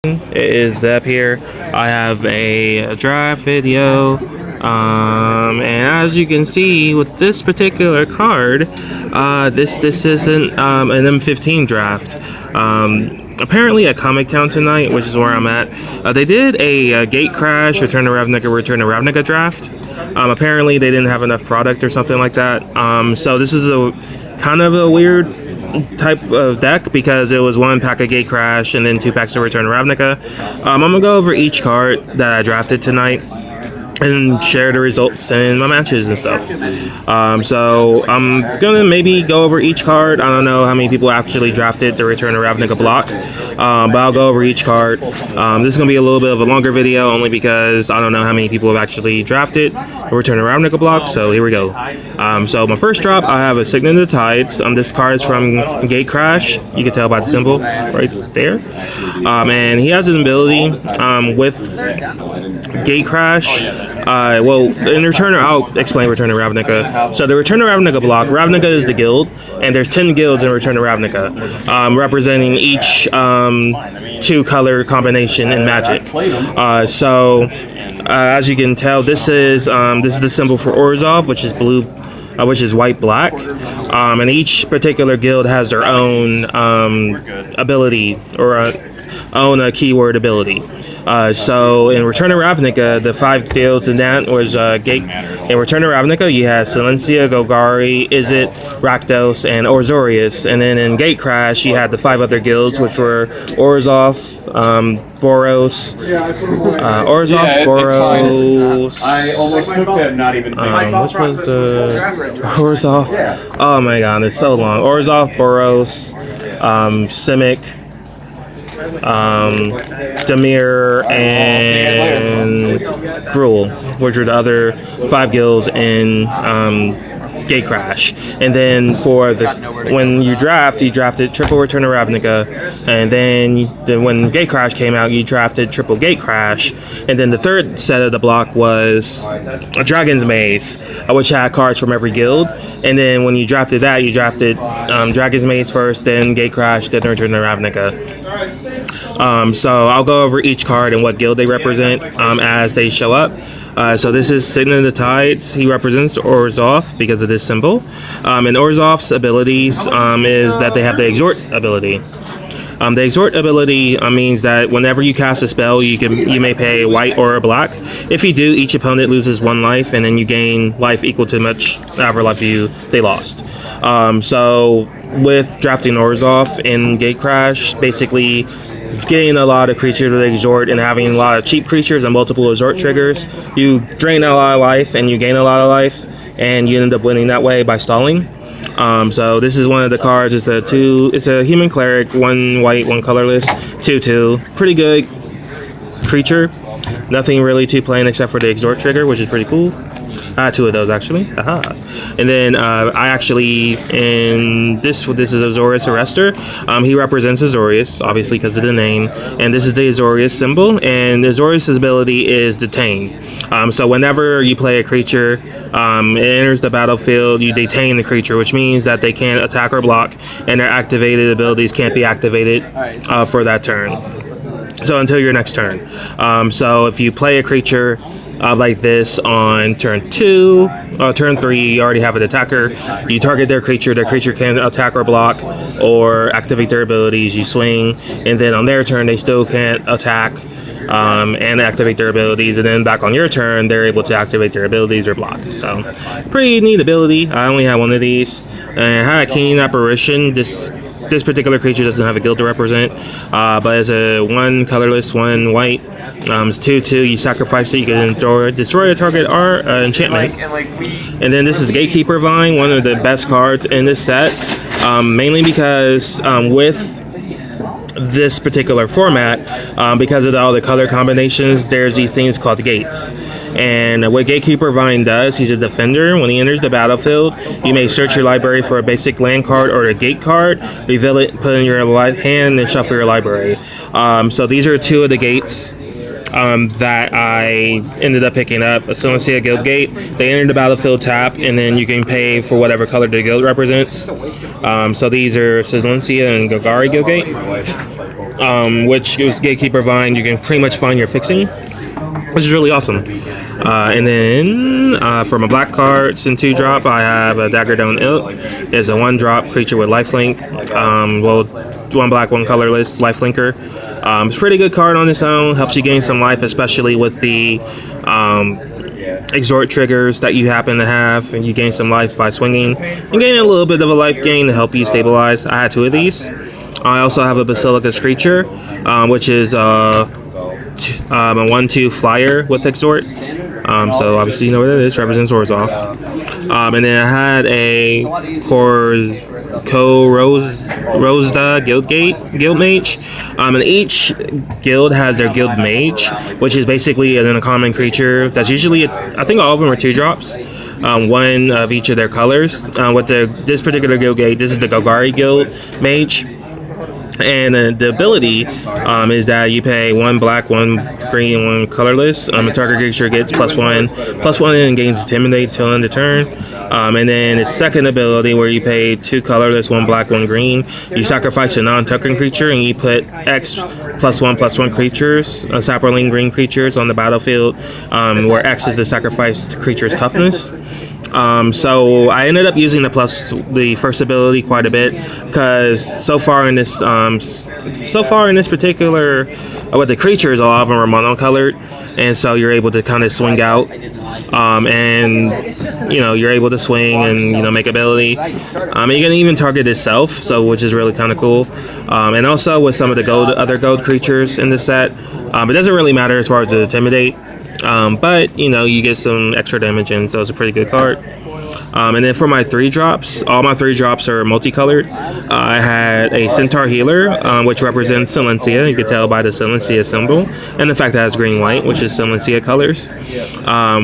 It is Zeb here. I have a draft video, and as you can see with this particular card, this isn't an M15 draft. Apparently at Comic Town tonight, which is where I'm at, they did a Gatecrash, Return to Ravnica draft. Apparently they didn't have enough product or something like that. So this is a kind of a weird type of deck because it was one pack of Gatecrash and then 2 packs of Return to Ravnica. I'm gonna go over each card that I drafted tonight and share the results and my matches and stuff. So I'm gonna maybe go over each card. I don't know how many people actually drafted the Return to Ravnica block, but I'll go over each card. This is gonna be a little bit of a longer video only because I don't know how many people have actually drafted the Return to Ravnica block. So here we go. So my first drop, I have a Signet of the Tides. This card is from Gatecrash. You can tell by the symbol right there. And he has an ability with Gatecrash. Well, in Return, I'll explain Return to Ravnica. So the Return to Ravnica block, Ravnica is the guild, and there's 10 guilds in Return to Ravnica, representing each 2-color combination in Magic. As you can tell, this is the symbol for Orzhov, which is blue, which is white black, and each particular guild has their own ability or own keyword ability. So in Return to Ravnica, the 5 guilds in that was in Return to Ravnica, you had Silencia, Golgari, Izzet, Rakdos, and Orzhov. And then in Gatecrash, you had the 5 other guilds, which were Orzhov, Boros, Boros. I almost took them, not even. Which was the Orzhov? Oh my god, it's so long. Orzhov, Boros, Simic, Demir, and Gruul, which are the other 5 guilds in Gatecrash. And then for when you drafted triple Return to Ravnica, and then when Gatecrash came out, you drafted triple Gatecrash. And then the third set of the block was a Dragon's Maze, which had cards from every guild. And then when you drafted that, you drafted Dragon's Maze first, then Gatecrash, then Return to Ravnica. So I'll go over each card and what guild they represent as they show up. So this is Signet of the Tides. He represents Orzhov because of this symbol. And Orzhov's abilities is that they have the Exhort ability. The Exhort ability means that whenever you cast a spell, you may pay a white or a black. If you do, each opponent loses 1 life, and then you gain life equal to however life they lost. So with drafting Orzhov in Gatecrash, basically getting a lot of creatures with Exhort and having a lot of cheap creatures and multiple Exhort triggers, you drain a lot of life and you gain a lot of life, and you end up winning that way by stalling. So this is one of the cards. It's a human cleric, 1 white, 1 colorless, 2/2. Pretty good creature. Nothing really too plain except for the Exhort trigger, which is pretty cool. 2 of those actually. Aha. And then I actually this is Azorius Arrestor. He represents Azorius, obviously because of the name. And this is the Azorius symbol. And Azorius' ability is Detain. So whenever you play a creature, it enters the battlefield, you detain the creature, which means that they can't attack or block, and their activated abilities can't be activated for that turn. So until your next turn. So if you play a creature like this on turn 2, turn 3, you already have an attacker. You target their creature can attack or block or activate their abilities. You swing, and then on their turn, they still can't attack and activate their abilities. And then back on your turn, they're able to activate their abilities or block. So pretty neat ability. I only have 1 of these. And I had a Keen Apparition. This particular creature doesn't have a guild to represent, but it's a 1 colorless, 1 white. It's 2/2. You sacrifice it. You can destroy a target enchantment. And then this is Gatekeeper Vine, one of the best cards in this set, mainly because with this particular format, because of all the color combinations, there's these things called gates. And what Gatekeeper Vine does, he's a defender. When he enters the battlefield, you may search your library for a basic land card or a gate card, reveal it, put it in your hand, and shuffle your library. So these are 2 of the gates that I ended up picking up. A Silencia Guild Gate. They enter the battlefield tap, and then you can pay for whatever color the guild represents. So these are Silencia and Golgari Guild Gate. which is Gatekeeper Vine. You can pretty much find your fixing, which is really awesome. And then for my black cards in 2-drop, I have a Dagger Down Ilk. It's a 1-drop creature with lifelink. Well, 1 black, 1 colorless lifelinker. It's a pretty good card on its own. Helps you gain some life, especially with the exhort triggers that you happen to have, and you gain some life by swinging and gaining a little bit of a life gain to help you stabilize. I had 2 of these. I also have a Basilica Screecher, which is a 1/2 flyer with exhort. So obviously you know what it is. Represents Orzhov. And then I had a Rosda Guild Mage. And each guild has their guild mage, which is basically an uncommon creature that's usually, I think all of them are 2-drops. One of each of their colors. With this particular guild gate, this is the Golgari Guild Mage. And the ability is that you pay 1 black, 1 green, 1 colorless. A target creature gets +1 and gains Intimidate till end of turn. And then its second ability, where you pay 2 colorless, 1 black, 1 green. You sacrifice a non-token creature and you put X +1/+1 creatures, sapperling green creatures on the battlefield, where X is the sacrificed creature's toughness. So I ended up using the first ability quite a bit, because so far in this particular with the creatures, a lot of them are monocolored, and so you're able to kind of swing out, and you're able to swing and make ability. And you can even target itself, so which is really kind of cool. And also with some of the other gold creatures in the set, it doesn't really matter as far as the Intimidate. But you get some extra damage in, so it's a pretty good card. And then for my 3-drops, all my 3-drops are multicolored. I had a Centaur Healer, which represents Silencia. You can tell by the Silencia symbol, and the fact that it has green-white, which is Silencia colors.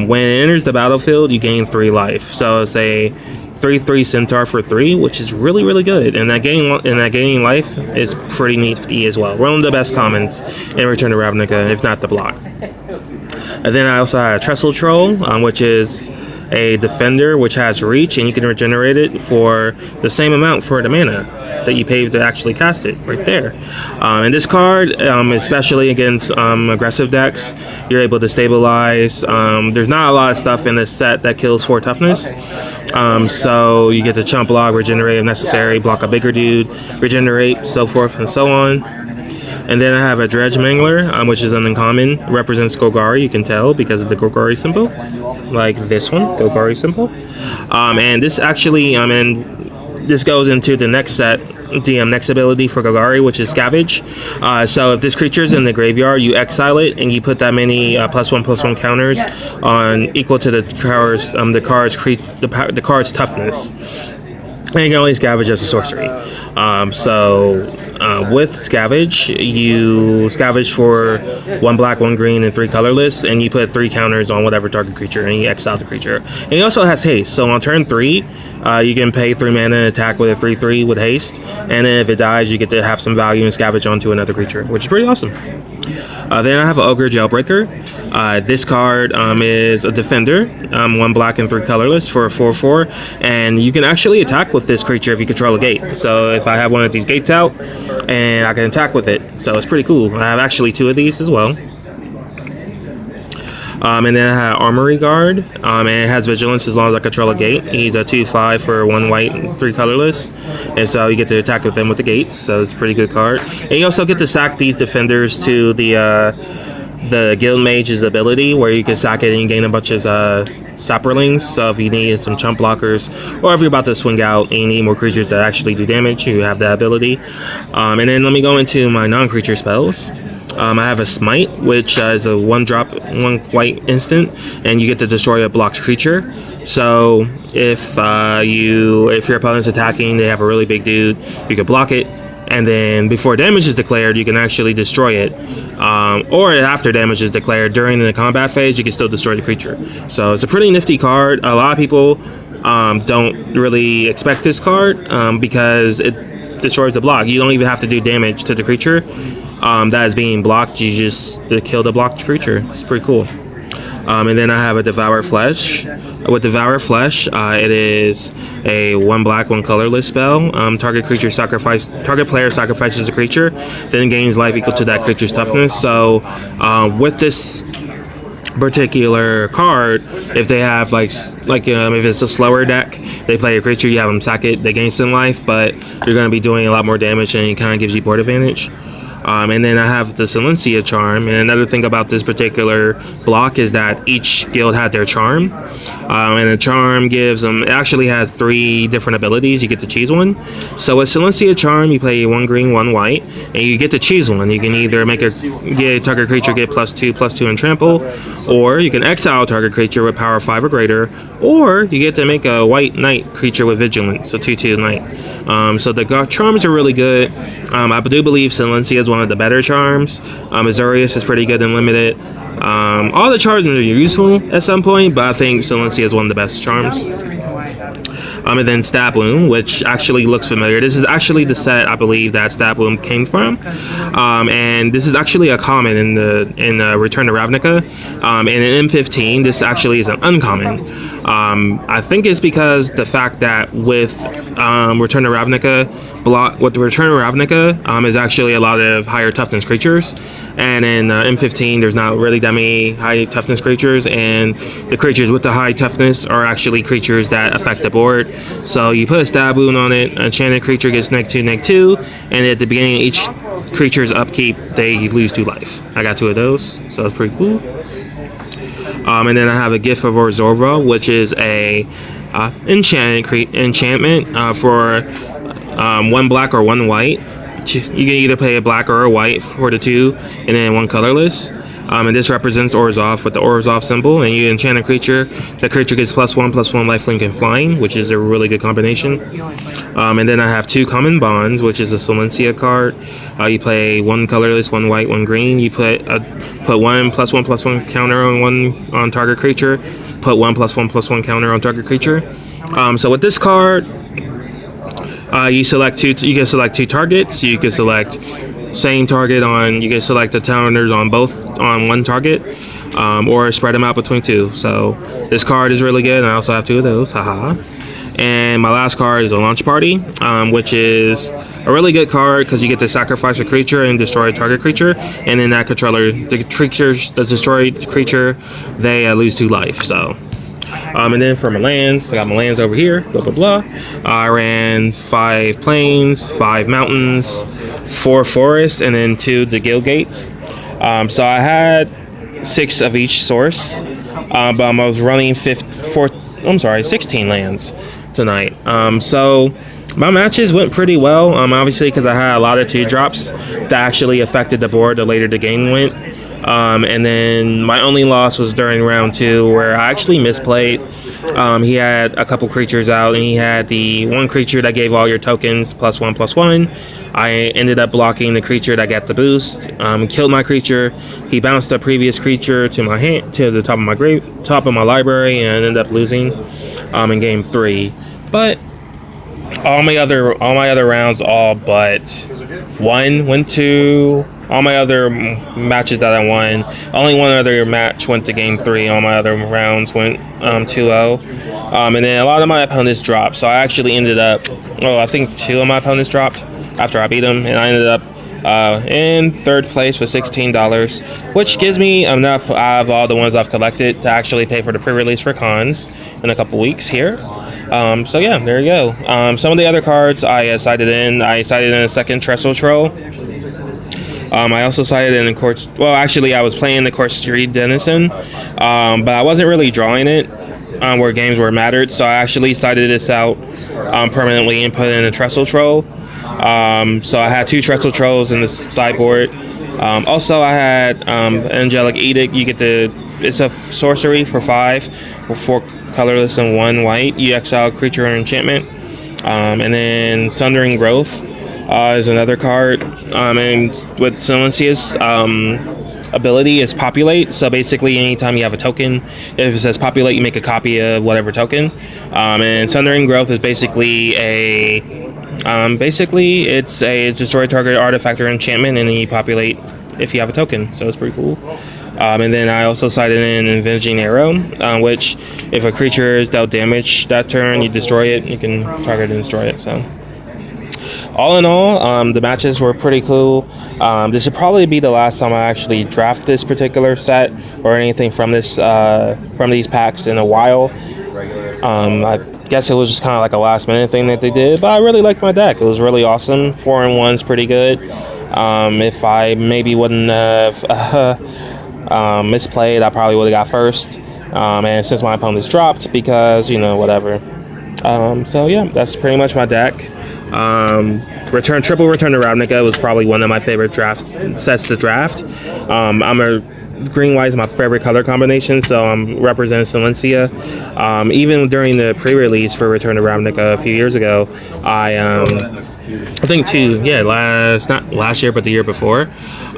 When it enters the battlefield, you gain 3 life. So it's a 3/3 Centaur for 3, which is really, really good. And that gaining life is pretty nifty as well. One of the best commons in Return to Ravnica, if not the block. And then I also had a Trestle Troll, which is a defender, which has reach, and you can regenerate it for the same amount for the mana that you pay to actually cast it, right there. And this card, especially against aggressive decks, you're able to stabilize. There's not a lot of stuff in this set that kills 4 toughness. So you get to chump block, regenerate if necessary, block a bigger dude, regenerate, so forth and so on. And then I have a Dredge Mangler, which is an uncommon. It represents Golgari, you can tell because of the Golgari symbol. Like this one, Golgari symbol. And this actually, this goes into the next set, the next ability for Golgari, which is Scavenge. So if this creature is in the graveyard, you exile it and you put that many +1/+1 counters on equal to the card's toughness. And you can only scavenge as a sorcery. With Scavenge, you scavenge for 1 black, 1 green, and 3 colorless, and you put 3 counters on whatever target creature, and you exile the creature. And he also has haste, so on turn 3, you can pay 3 mana and attack with a 3/3 with haste, and then if it dies, you get to have some value and scavenge onto another creature, which is pretty awesome. Then I have an Ogre Jailbreaker. This card is a defender, 1 black and 3 colorless for a 4/4, and you can actually attack with this creature if you control a gate. So if I have one of these gates out, and I can attack with it, so it's pretty cool. I have actually 2 of these as well. And then I have Armory Guard, and it has Vigilance as long as I control a gate. He's a 2/5 for 1 white and 3 colorless, and so you get to attack with them with the gates, so it's a pretty good card. And you also get to sack these defenders to the Guild Mage's ability, where you can sack it and you gain a bunch of sapperlings. So if you need some chump blockers, or if you're about to swing out and you need more creatures that actually do damage, you have that ability. And then let me go into my non-creature spells. I have a Smite, which is a 1-drop, 1 white instant, and you get to destroy a blocked creature. So if your opponent's attacking, they have a really big dude, you can block it, and then before damage is declared, you can actually destroy it. Or after damage is declared, during the combat phase, you can still destroy the creature. So it's a pretty nifty card. A lot of people don't really expect this card because it destroys the block. You don't even have to do damage to the creature that is being blocked. You just kill the blocked creature. It's pretty cool. And then I have a Devour Flesh. With Devour Flesh, it is a 1 black, 1 colorless spell. Target player sacrifices a creature, then gains life equal to that creature's toughness. So with this particular card, if they have like if it's a slower deck, they play a creature, you have them sack it, they gain some life, but you're going to be doing a lot more damage, and it kind of gives you board advantage. And then I have the Silencia Charm. And another thing about this particular block is that each guild had their charm. And the charm gives them, it actually has 3 different abilities. You get to choose one. So with Silencia Charm, you play 1 green, 1 white, and you get to choose one. You can either make get target creature get +2/+2 in trample, or you can exile target creature with power 5 or greater, or you get to make a white knight creature with vigilance, so 2/2 knight. So the charms are really good. I do believe Silencia is one of the better charms. Azorius is pretty good and limited. All the charms are useful at some point, but I think Silencia is one of the best charms. And then Stabloom, which actually looks familiar. This is actually the set I believe that Stabloom came from, and this is actually a common in Return to Ravnica. And in M15, this actually is an uncommon. I think it's because the fact that with Return to Ravnica with the Return to Ravnica is actually a lot of higher toughness creatures, and in M15 there's not really that many high toughness creatures, and the creatures with the high toughness are actually creatures that affect the board. So you put a Stabloom on it, a enchanted creature gets -2/-2, and at the beginning of each creature's upkeep they lose 2 life. I got 2 of those, so that's pretty cool. And then I have a Gift of Orzhova, which is a enchantment for 1 black or 1 white. You can either play a black or a white for the 2, and then 1 colorless. And this represents Orzhov with the Orzhov symbol, and you enchant a creature. The creature gets +1/+1 lifelink and flying, which is a really good combination. And then I have 2 common bonds, which is a Silencia card. You play 1 colorless, 1 white, 1 green. You put 1 +1/+1 counter on target creature. Put 1 +1/+1 counter on target creature. So with this card, you select 2. You can select 2 targets. You can select same target on. You can select the counters on both on 1 target, or spread them out between 2. So this card is really good, and I also have 2 of those. Haha. And my last card is a Launch Party, which is a really good card because you get to sacrifice a creature and destroy a target creature, and then that controller, the destroyed creature, they lose 2 life. So. And then for my lands, I got my lands over here, blah, blah, blah. I ran 5 plains, 5 mountains, 4 forests, and then 2 the guild gates. So I had 6 of each source, but I was running 16 lands tonight. So my matches went pretty well, obviously because I had a lot of 2-drops that actually affected the board the later the game went. And then my only loss was during round 2, where I actually misplayed. He had a couple creatures out, and he had the 1 creature that gave all your tokens +1/+1. I ended up blocking the creature that got the boost, killed my creature. He bounced a previous creature to my hand, to the top of my library, and I ended up losing in game 3. But all my other rounds, all but 1 went to. All my other matches that I won, only 1 other match went to game 3. All my other rounds went 2-0. And then a lot of my opponents dropped. So I actually ended up, I think 2 of my opponents dropped after I beat them. And I ended up in 3rd place with $16, which gives me enough out of all the ones I've collected to actually pay for the pre-release for cons in a couple weeks here. So yeah, there you go. Some of the other cards I sided in. I sided in a 2nd Trestle Troll. I also sided in the courts. Well, actually, I was playing the Court Street Denizen, but I wasn't really drawing it where games were mattered. So I actually sided this out permanently and put in a Trestle Troll. So I had 2 Trestle Trolls in this sideboard. Also, I had Angelic Edict. It's a sorcery for 5, with 4 colorless and 1 white. You exile creature or enchantment. And then Sundering Growth is another card, and with Silencia's ability is Populate. So basically, anytime you have a token, if it says Populate, you make a copy of whatever token. And Sundering Growth is basically it's a destroy target artifact or enchantment, and then you populate if you have a token. So it's pretty cool. And then I also sided in Avenging Arrow, which if a creature is dealt damage that turn, you destroy it. You can target and destroy it. So all in all, the matches were pretty cool. This should probably be the last time I actually draft this particular set or anything from this from these packs in a while. I guess it was just kind of like a last minute thing that they did, but I really liked my deck. It was really awesome. 4-in-1's pretty good. If I maybe wouldn't have misplayed, I probably would have got first. And since my opponent's dropped, because, you know, whatever. So yeah, that's pretty much my deck. Triple Return to Ravinca was probably one of my favorite sets to draft. Green white is my favorite color combination, so I'm representing Silencia. Even during the pre-release for Return to Ravinca a few years ago, I think not last year, but the year before,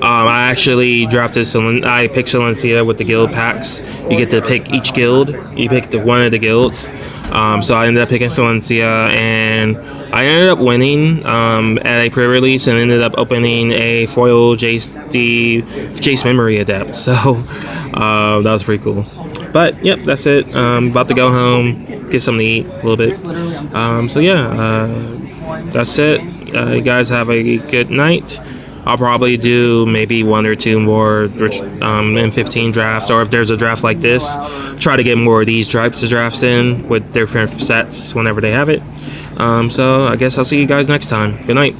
I actually drafted I picked Silencia with the guild packs. You get to pick each guild. You pick one of the guilds. So I ended up picking Silencia, and I ended up winning at a pre-release, and ended up opening a foil Jace Memory Adept. So that was pretty cool. But yep, that's it. About to go home, get something to eat a little bit. So yeah, that's it. You guys have a good night. I'll probably do maybe 1 or 2 more M15 drafts, or if there's a draft like this, try to get more of these types of drafts in with different sets whenever they have it. So I guess I'll see you guys next time. Good night.